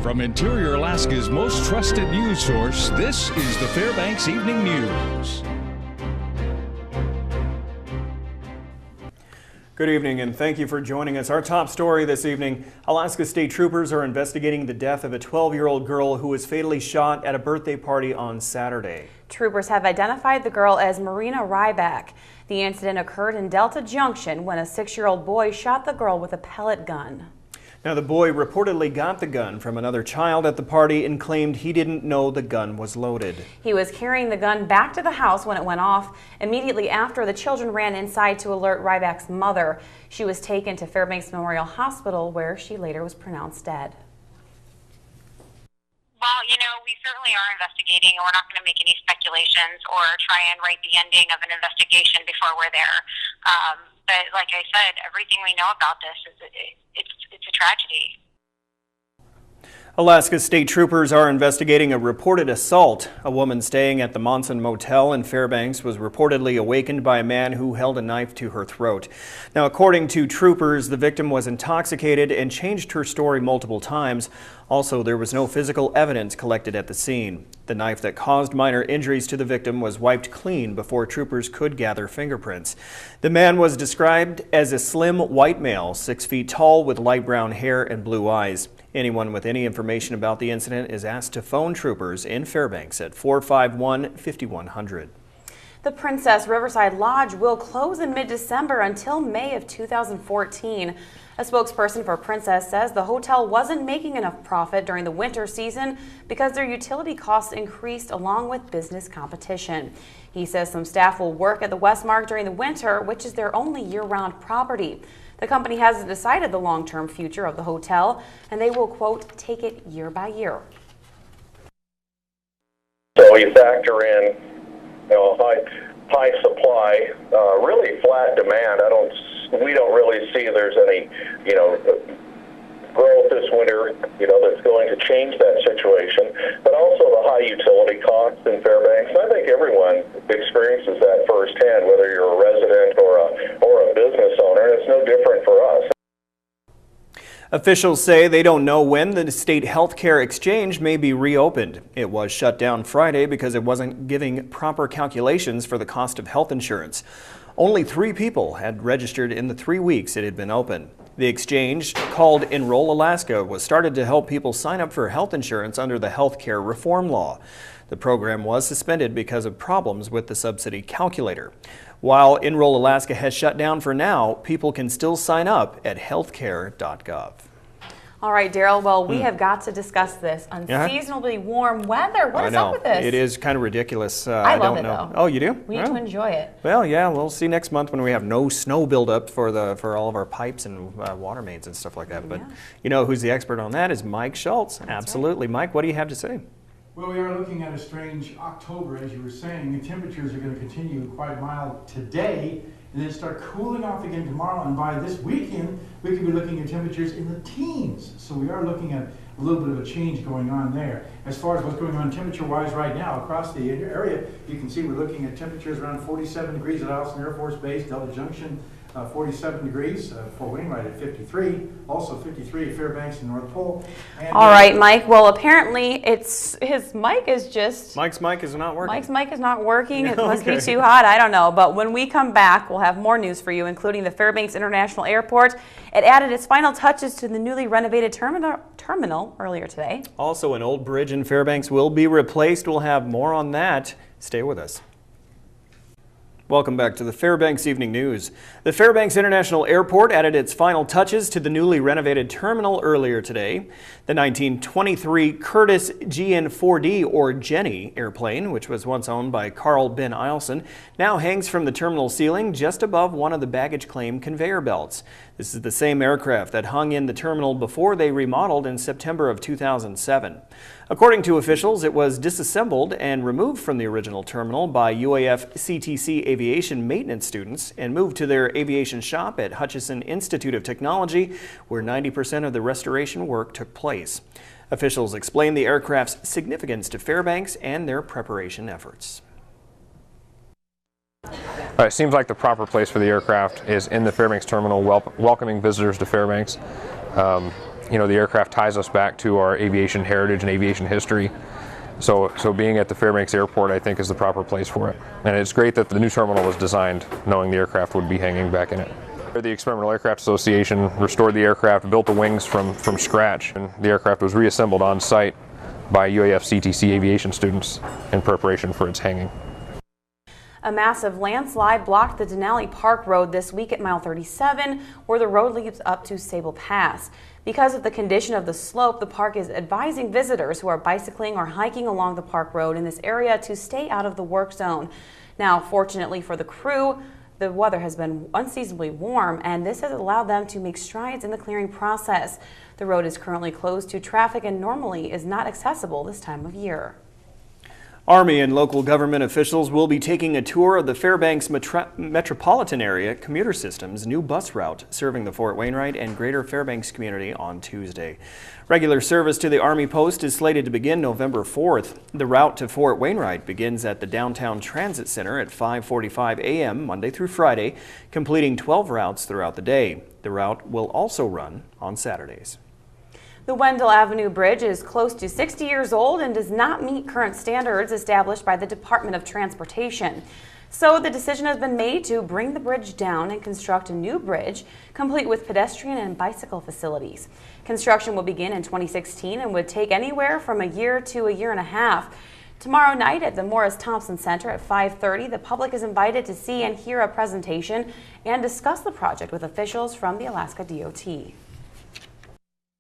From Interior Alaska's most trusted news source, this is the Fbx Evening News. Good evening and thank you for joining us. Our top story this evening, Alaska State Troopers are investigating the death of a 12-year-old girl who was fatally shot at a birthday party on Saturday. Troopers have identified the girl as Marina Ryback. The incident occurred in Delta Junction when a 6-year-old boy shot the girl with a pellet gun. Now, the boy reportedly got the gun from another child at the party and claimed he didn't know the gun was loaded. He was carrying the gun back to the house when it went off. Immediately after, the children ran inside to alert Ryback's mother. She was taken to Fairbanks Memorial Hospital, where she later was pronounced dead. Well, you know, we certainly are investigating, and we're not going to make any speculations or try and write the ending of an investigation before we're there. But like I said, everything we know about this is it's a tragedy. Alaska State Troopers are investigating a reported assault. A woman staying at the Monson Motel in Fairbanks was reportedly awakened by a man who held a knife to her throat. Now, according to troopers, the victim was intoxicated and changed her story multiple times. Also, there was no physical evidence collected at the scene. The knife that caused minor injuries to the victim was wiped clean before troopers could gather fingerprints. The man was described as a slim white male, 6 feet tall with light brown hair and blue eyes. Anyone with any information about the incident is asked to phone troopers in Fairbanks at 451-5100. The Princess Riverside Lodge will close in mid-December until May of 2014. A spokesperson for Princess says the hotel wasn't making enough profit during the winter season because their utility costs increased along with business competition. He says some staff will work at the Westmark during the winter, which is their only year-round property. The company hasn't decided the long-term future of the hotel, and they will, quote, take it year by year. So you factor in, you know, high supply, really flat demand. We don't really see there's any, you know, growth this winter, you know, that's going to change that situation. But also the high utility costs in Fairbanks. I think everyone experiences that firsthand, whether you're a resident or a business owner. And it's no different for us. Officials say they don't know when the state health care exchange may be reopened. It was shut down Friday because it wasn't giving proper calculations for the cost of health insurance. Only 3 people had registered in the 3 weeks it had been open. The exchange, called Enroll Alaska, was started to help people sign up for health insurance under the health care reform law. The program was suspended because of problems with the subsidy calculator. While Enroll Alaska has shut down for now, people can still sign up at healthcare.gov. All right, Daryl, well, we have got to discuss this unseasonably warm weather. What is up with this? It is kind of ridiculous. I love it, though. Oh, you do? We need to enjoy it. Well, yeah, we'll see next month when we have no snow buildup for all of our pipes and water mains and stuff like that. But you know who's the expert on that is Mike Schultz. Absolutely. Right. Mike, what do you have to say? Well, we are looking at a strange October, as you were saying. The temperatures are going to continue quite mild today and then start cooling off again tomorrow. And by this weekend, we could be looking at temperatures in the teens. So we are looking at a little bit of a change going on there. As far as what's going on temperature-wise right now across the area, you can see we're looking at temperatures around 47 degrees at Allison Air Force Base, Delta Junction, 47 degrees, Fort Wainwright at 53, also 53 at Fairbanks and North Pole. And all right, Mike. Well, apparently his mic is just... Mike's mic is not working. Mike's mic is not working. It must be too hot. I don't know. But when we come back, we'll have more news for you, including the Fairbanks International Airport. It added its final touches to the newly renovated terminal earlier today. Also, an old bridge in Fairbanks will be replaced. We'll have more on that. Stay with us. Welcome back to the Fbx Evening News. The Fairbanks International Airport added its final touches to the newly renovated terminal earlier today. The 1923 Curtiss GN4D, or Jenny, airplane, which was once owned by Carl Ben Eielson, now hangs from the terminal ceiling just above one of the baggage claim conveyor belts. This is the same aircraft that hung in the terminal before they remodeled in September of 2007. According to officials, it was disassembled and removed from the original terminal by UAF CTC aviation maintenance students and moved to their aviation shop at Hutchinson Institute of Technology, where 90% of the restoration work took place. Officials explained the aircraft's significance to Fairbanks and their preparation efforts. It seems like the proper place for the aircraft is in the Fairbanks terminal, welcoming visitors to Fairbanks. You know, the aircraft ties us back to our aviation heritage and aviation history. So being at the Fbx Airport, I think, is the proper place for it. And it's great that the new terminal was designed knowing the aircraft would be hanging back in it. The Experimental Aircraft Association restored the aircraft, built the wings from scratch, and the aircraft was reassembled on site by UAF CTC aviation students in preparation for its hanging. A massive landslide blocked the Denali Park Road this week at mile 37, where the road leads up to Sable Pass. Because of the condition of the slope, the park is advising visitors who are bicycling or hiking along the park road in this area to stay out of the work zone. Now, fortunately for the crew, the weather has been unseasonably warm, and this has allowed them to make strides in the clearing process. The road is currently closed to traffic and normally is not accessible this time of year. Army and local government officials will be taking a tour of the Fairbanks metropolitan area commuter system's new bus route serving the Fort Wainwright and Greater Fairbanks community on Tuesday. Regular service to the Army post is slated to begin November 4th. The route to Fort Wainwright begins at the Downtown Transit Center at 5:45 a.m. Monday through Friday, completing 12 routes throughout the day. The route will also run on Saturdays. The Wendell Avenue Bridge is close to 60 years old and does not meet current standards established by the Department of Transportation. So the decision has been made to bring the bridge down and construct a new bridge, complete with pedestrian and bicycle facilities. Construction will begin in 2016 and would take anywhere from a year to a year and a half. Tomorrow night at the Morris Thompson Center at 5:30, the public is invited to see and hear a presentation and discuss the project with officials from the Alaska DOT.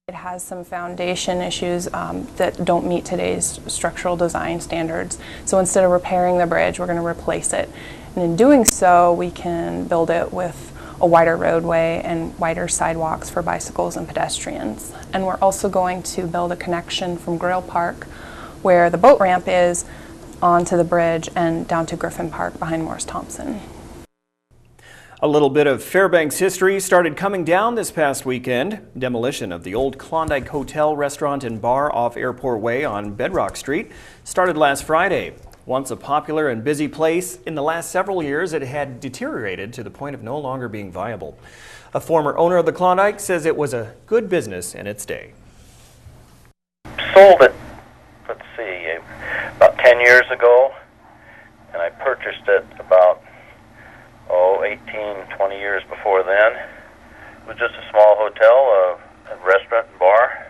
It has some foundation issues that don't meet today's structural design standards. So instead of repairing the bridge, we're going to replace it. And in doing so, we can build it with a wider roadway and wider sidewalks for bicycles and pedestrians. And we're also going to build a connection from Grail Park, where the boat ramp is, onto the bridge and down to Griffin Park behind Morris Thompson. A little bit of Fairbanks history started coming down this past weekend. Demolition of the old Klondike Hotel, Restaurant and Bar off Airport Way on Bedrock Street started last Friday. Once a popular and busy place, in the last several years it had deteriorated to the point of no longer being viable. A former owner of the Klondike says it was a good business in its day. Sold it, let's see, about 10 years ago, and I purchased it about 18, 20 years before then. It was just a small hotel, a restaurant and bar,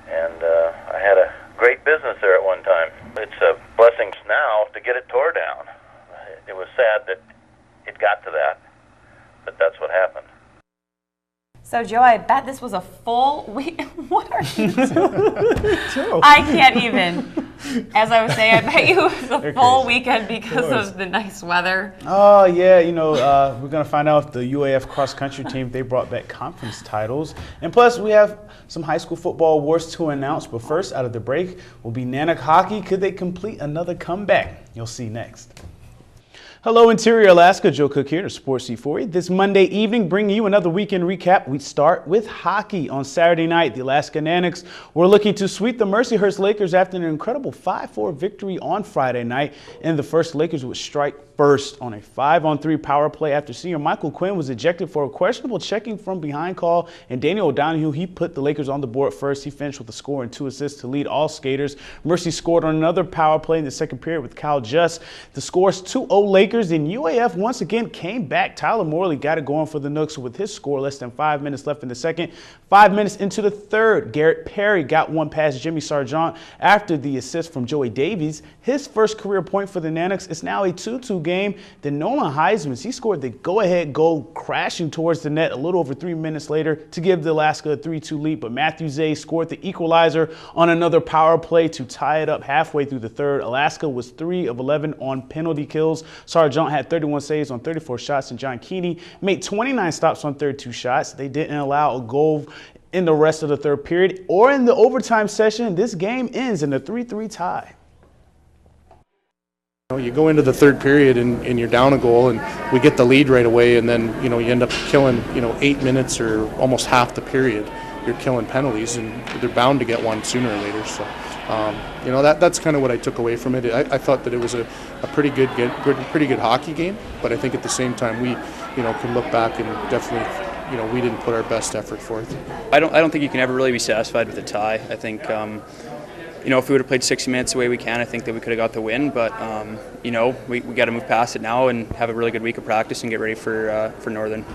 and I had a great business there at one time. It's a blessing now to get it tore down. It was sad that it got to that, but that's what happened. So, Joe, I bet this was a full week. What are you doing? I can't even. As I was saying, I bet you it was a full weekend because of the nice weather. Oh, yeah. You know, we're going to find out if the UAF cross-country team, they brought back conference titles. And plus, we have some high school football awards to announce. But first, out of the break, will be Nanook hockey. Could they complete another comeback? You'll see next. Hello, Interior Alaska. Joe Cook here to Sports C4. This Monday evening, bringing you another weekend recap. We start with hockey. On Saturday night, the Alaska Nanooks were looking to sweep the Mercyhurst Lakers after an incredible 5-4 victory on Friday night. And the first Lakers would strike first on a 5-on-3 power play after senior Michael Quinn was ejected for a questionable checking from behind call. And Daniel O'Donohue, he put the Lakers on the board first. He finished with a score and 2 assists to lead all skaters. Mercy scored on another power play in the second period with Kyle Just. The score's 2-0 Lakers. Then UAF once again came back. Tyler Morley got it going for the Nooks with his score less than 5 minutes left in the second. 5 minutes into the third, Garrett Perry got one past Jimmy Sargent after the assist from Joey Davies. His first career point for the Nanooks. It's now a 2-2 game. Then Nolan Heisman, he scored the go-ahead goal crashing towards the net a little over 3 minutes later to give the Alaska a 3-2 lead. But Matthew Zay scored the equalizer on another power play to tie it up halfway through the third. Alaska was 3 of 11 on penalty kills. Sargent had 31 saves on 34 shots, and John Keeney made 29 stops on 32 shots. They didn't allow a goal in the rest of the third period or in the overtime session. This game ends in a 3-3 tie. You go into the third period and you're down a goal, and we get the lead right away, and then you end up killing 8 minutes or almost half the period. You're killing penalties, and they're bound to get one sooner or later. So that's kind of what I took away from it. I thought that it was a pretty good hockey game, but I think at the same time we can look back and definitely we didn't put our best effort forth. I don't think you can ever really be satisfied with a tie. I think if we would have played 60 minutes the way we can, I think that we could have got the win. But we got to move past it now and have a really good week of practice and get ready for Northern.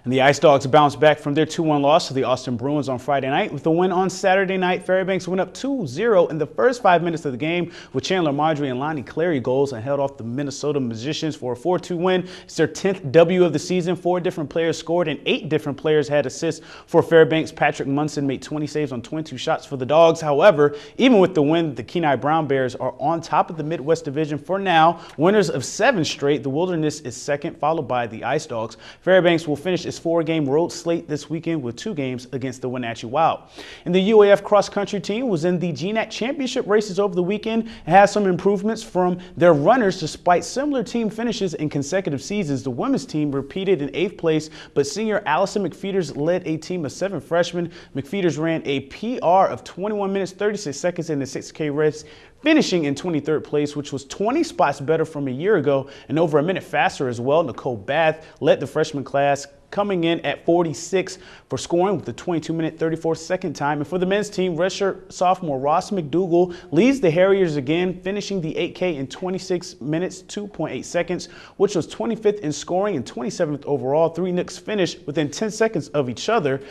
And the Ice Dogs bounced back from their 2-1 loss to the Austin Bruins on Friday night with a win on Saturday night. Fairbanks went up 2-0 in the first 5 minutes of the game with Chandler Marjorie and Lonnie Clary goals and held off the Minnesota Magicians for a 4-2 win. It's their 10th W of the season. 4 different players scored and 8 different players had assists for Fairbanks. Patrick Munson made 20 saves on 22 shots for the Dogs. However, even with the win, the Kenai Brown Bears are on top of the Midwest Division for now. Winners of 7 straight. The Wilderness is second, followed by the Ice Dogs. Fairbanks will finish its 4-game road slate this weekend with 2 games against the Wenatchee Wild. And the UAF cross-country team was in the GNAC championship races over the weekend and had some improvements from their runners despite similar team finishes in consecutive seasons. The women's team repeated in 8th place, but senior Allison McFeeters led a team of 7 freshmen. McFeeters ran a PR of 21 minutes 36 seconds in the 6K race, finishing in 23rd place, which was 20 spots better from a year ago and over a minute faster as well. Nicole Bath led the freshman class, coming in at 46 for scoring with the 22-minute 34-second time. And for the men's team, redshirt sophomore Ross McDougal leads the Harriers again, finishing the 8K in 26 minutes 2.8 seconds, which was 25th in scoring and 27th overall. 3 Knicks finished within 10 seconds of each other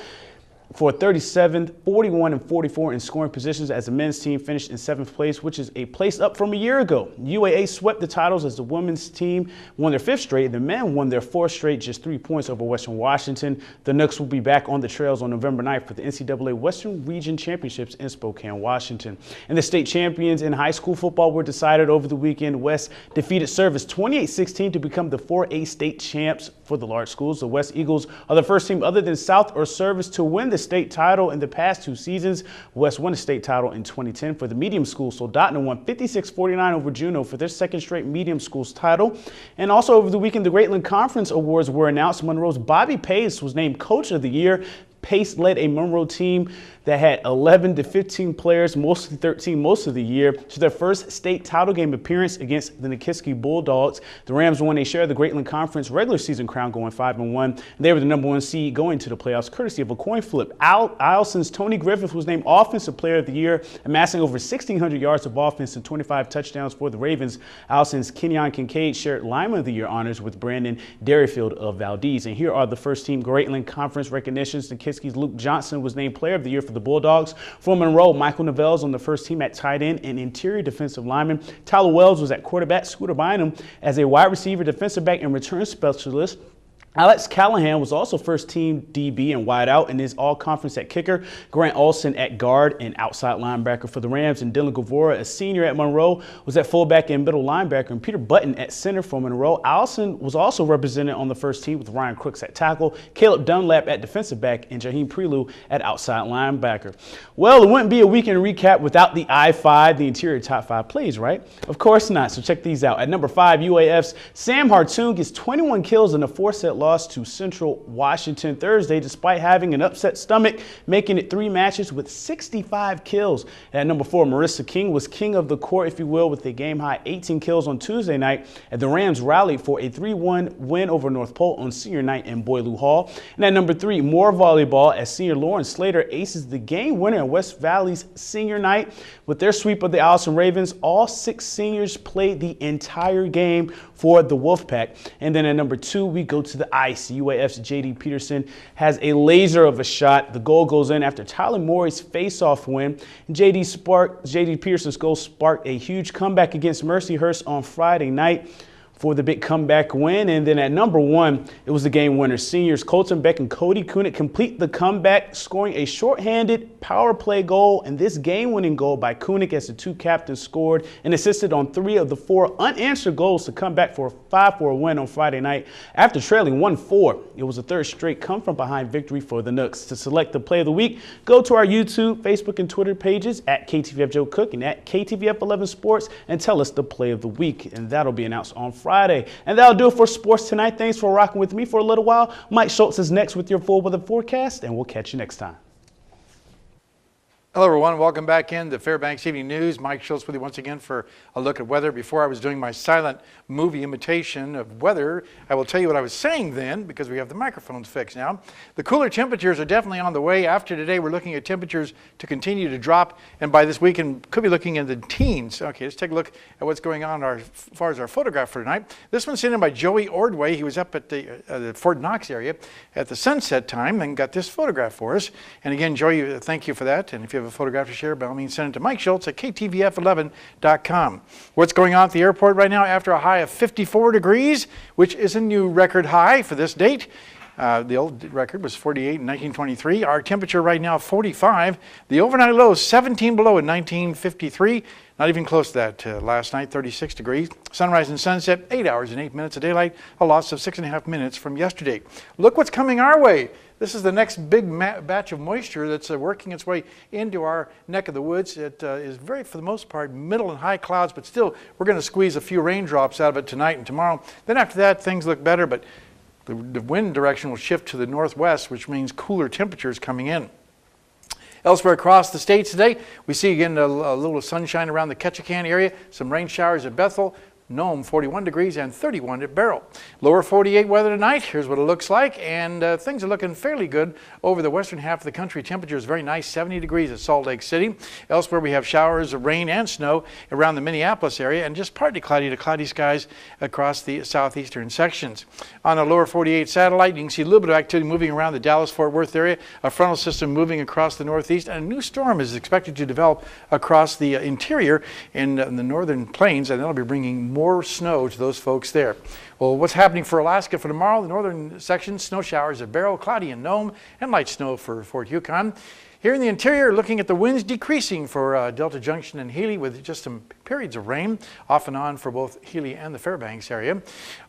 for 37th, 41, and 44 in scoring positions as the men's team finished in 7th place, which is a place up from a year ago. UAA swept the titles as the women's team won their 5th straight. The men won their 4th straight, just 3 points over Western Washington. The Knicks will be back on the trails on November 9th for the NCAA Western Region Championships in Spokane, Washington. And the state champions in high school football were decided over the weekend. West defeated Service 28-16 to become the 4A state champs for the large schools. The West Eagles are the first team other than South or Service to win the state title in the past 2 seasons. West won the state title in 2010 for the medium school. Soldotna won 56-49 over Juneau for their 2nd straight medium schools title. And also over the weekend, the Greatland Conference Awards were announced. Monroe's Bobby Pace was named Coach of the Year. Pace led a Monroe team that had 11 to 15 players, mostly 13 most of the year, to their first state title game appearance against the Nikiski Bulldogs. The Rams won a share of the Greatland Conference regular season crown, going 5-1. They were the #1 seed going to the playoffs, courtesy of a coin flip. Isleson's Tony Griffith was named Offensive Player of the Year, amassing over 1,600 yards of offense and 25 touchdowns for the Ravens. Isleson's Kenyon Kincaid shared Lineman of the Year honors with Brandon Derryfield of Valdez. And here are the first-team Greatland Conference recognitions. Nikiski's Luke Johnson was named Player of the Year for the Bulldogs. For Monroe, Michael Novell's on the first team at tight end and interior defensive lineman. Tyler Wells was at quarterback. Scooter Bynum as a wide receiver, defensive back, and return specialist. Alex Callahan was also first-team DB and wideout and is all-conference at kicker. Grant Olson at guard and outside linebacker for the Rams. And Dylan Gavora, a senior at Monroe, was at fullback and middle linebacker. And Peter Button at center for Monroe. Allison was also represented on the first team with Ryan Crooks at tackle, Caleb Dunlap at defensive back, and Jaheim Prelude at outside linebacker. Well, it wouldn't be a weekend recap without the I-5, the interior top 5 plays, right? Of course not. So check these out. At number 5, UAF's Sam Hartoon gets 21 kills in a 4-set loss to Central Washington Thursday, despite having an upset stomach, making it 3 matches with 65 kills. At number 4, Marissa King was king of the court, if you will, with a game-high 18 kills on Tuesday night. And the Rams rallied for a 3-1 win over North Pole on senior night in Boileau Hall. And at number 3, more volleyball as senior Lauren Slater aces the game winner at West Valley's senior night. With their sweep of the Allison Ravens, all 6 seniors played the entire game for the Wolfpack. And then at number 2, we go to the ice. UAF's J.D. Peterson has a laser of a shot. The goal goes in after Tyler Morey's face-off win. J.D. Peterson's goal sparked a huge comeback against Mercyhurst on Friday night for the big comeback win. And then at number 1, it was the game winner. Seniors Colton Beck and Cody Kunick complete the comeback, scoring a shorthanded power play goal. And this game-winning goal by Kunick, as the 2 captains scored and assisted on 3 of the 4 unanswered goals to come back for a 5-4 win on Friday night. After trailing 1-4, it was a 3rd straight come-from-behind victory for the Nooks. To select the play of the week, go to our YouTube, Facebook, and Twitter pages at KTVF Joe Cook and at KTVF 11 Sports and tell us the play of the week. And that'll be announced on Friday. And that'll do it for sports tonight. Thanks for rocking with me for a little while. Mike Schultz is next with your full weather forecast, and we'll catch you next time. Hello everyone, welcome back in to Fairbanks Evening News. Mike Schultz with you once again for a look at weather. Before I was doing my silent movie imitation of weather, I will tell you what I was saying then because we have the microphones fixed now. The cooler temperatures are definitely on the way. After today, we're looking at temperatures to continue to drop, and by this weekend, could be looking in the teens. Okay, let's take a look at what's going on as far as our photograph for tonight. This one's sent in by Joey Ordway. He was up at the Fort Knox area at the sunset time and got this photograph for us. And again, Joey, thank you for that. And if you have a photograph to share, by all means, send it to Mike Schultz at KTVF11.com. What's going on at the airport right now after a high of 54 degrees, which is a new record high for this date. The old record was 48 in 1923. Our temperature right now, 45. The overnight low is 17 below in 1953. Not even close to that last night, 36 degrees. Sunrise and sunset, 8 hours and 8 minutes of daylight, a loss of 6.5 minutes from yesterday. Look what's coming our way. This is the next big batch of moisture that's working its way into our neck of the woods. It is very, for the most part, middle and high clouds, but still, we're going to squeeze a few raindrops out of it tonight and tomorrow. Then after that, things look better, but the wind direction will shift to the northwest, which means cooler temperatures coming in. Elsewhere across the states today, we see again a little sunshine around the Ketchikan area, some rain showers at Bethel, Nome 41 degrees and 31 at Barrow. Lower 48 weather tonight. Here's what it looks like, and things are looking fairly good over the western half of the country. Temperature is very nice, 70 degrees at Salt Lake City. Elsewhere we have showers of rain and snow around the Minneapolis area and just partly cloudy to cloudy skies across the southeastern sections. On a lower 48 satellite, you can see a little bit of activity moving around the Dallas-Fort Worth area, a frontal system moving across the northeast, and a new storm is expected to develop across the interior in the northern plains, and that'll be bringing more snow to those folks there. Well, what's happening for Alaska for tomorrow? The northern section, snow showers at Barrow, cloudy in Nome, and light snow for Fort Yukon. Here in the interior, looking at the winds decreasing for Delta Junction and Healy with just some periods of rain off and on for both Healy and the Fairbanks area.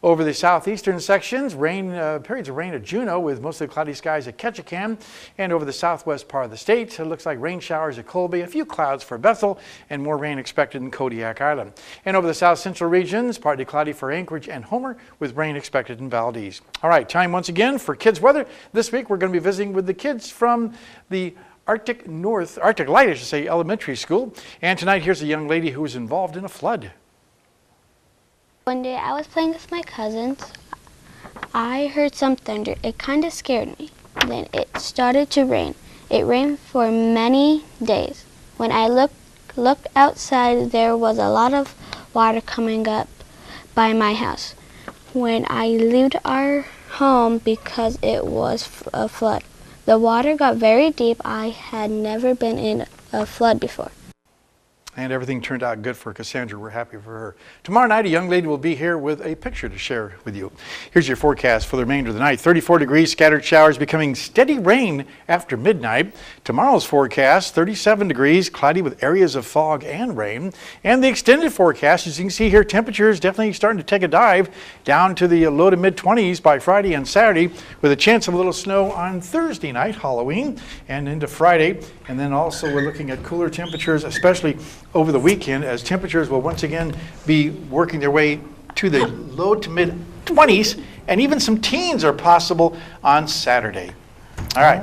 Over the southeastern sections, periods of rain at Juneau with mostly cloudy skies at Ketchikan. And over the southwest part of the state, it looks like rain showers at Colby, a few clouds for Bethel, and more rain expected in Kodiak Island. And over the south central regions, partly cloudy for Anchorage and Homer with rain expected in Valdez. All right, time once again for kids weather. This week we're going to be visiting with the kids from the Arctic Light, I should say, elementary school. And tonight, here's a young lady who was involved in a flood. One day I was playing with my cousins. I heard some thunder. It kind of scared me. Then it started to rain. It rained for many days. When I looked outside, there was a lot of water coming up by my house. When I left our home because it was a flood. The water got very deep. I had never been in a flood before. And everything turned out good for Cassandra. We're happy for her. Tomorrow night, a young lady will be here with a picture to share with you. Here's your forecast for the remainder of the night. 34 degrees, scattered showers becoming steady rain after midnight. Tomorrow's forecast, 37 degrees, cloudy with areas of fog and rain. And the extended forecast, as you can see here, temperatures definitely starting to take a dive down to the low to mid-20s by Friday and Saturday, with a chance of a little snow on Thursday night, Halloween, and into Friday. And then also we're looking at cooler temperatures, especially over the weekend, as temperatures will once again be working their way to the low to mid 20s, and even some teens are possible on Saturday. All right.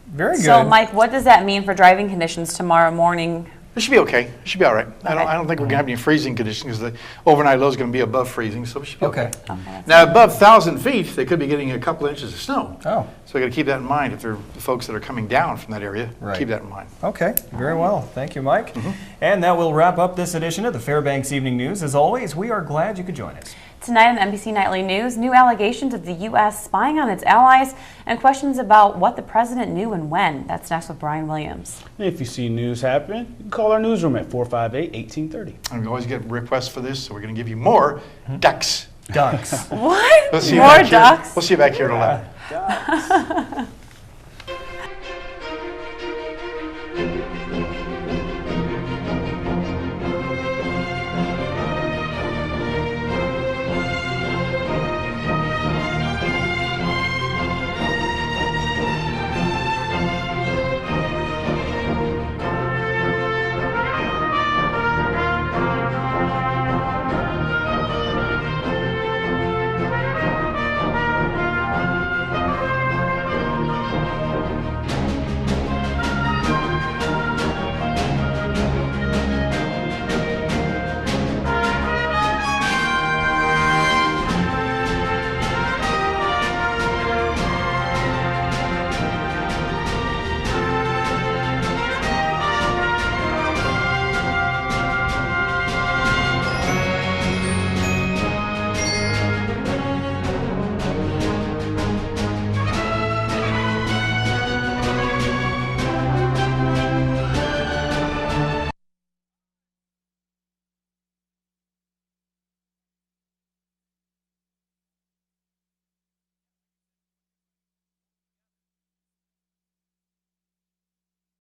Very good. So, Mike, what does that mean for driving conditions tomorrow morning? It should be okay. It should be all right. Okay. I don't think we're going to have any freezing conditions because the overnight low is going to be above freezing, so it should be okay. Okay. Now, above 1,000 feet, they could be getting a couple inches of snow. Oh. So we got to keep that in mind if they're the folks that are coming down from that area. Right. Keep that in mind. Okay, very well. Thank you, Mike. And that will wrap up this edition of the Fairbanks Evening News. As always, we are glad you could join us. Tonight on the NBC Nightly News, new allegations of the U.S. spying on its allies and questions about what the president knew and when. That's next with Brian Williams. If you see news happen, you can call our newsroom at 458-1830. And we always get requests for this, so we're going to give you more ducks. Ducks. What? We'll see More back here. ducks? We'll see you back here at 11. Ducks.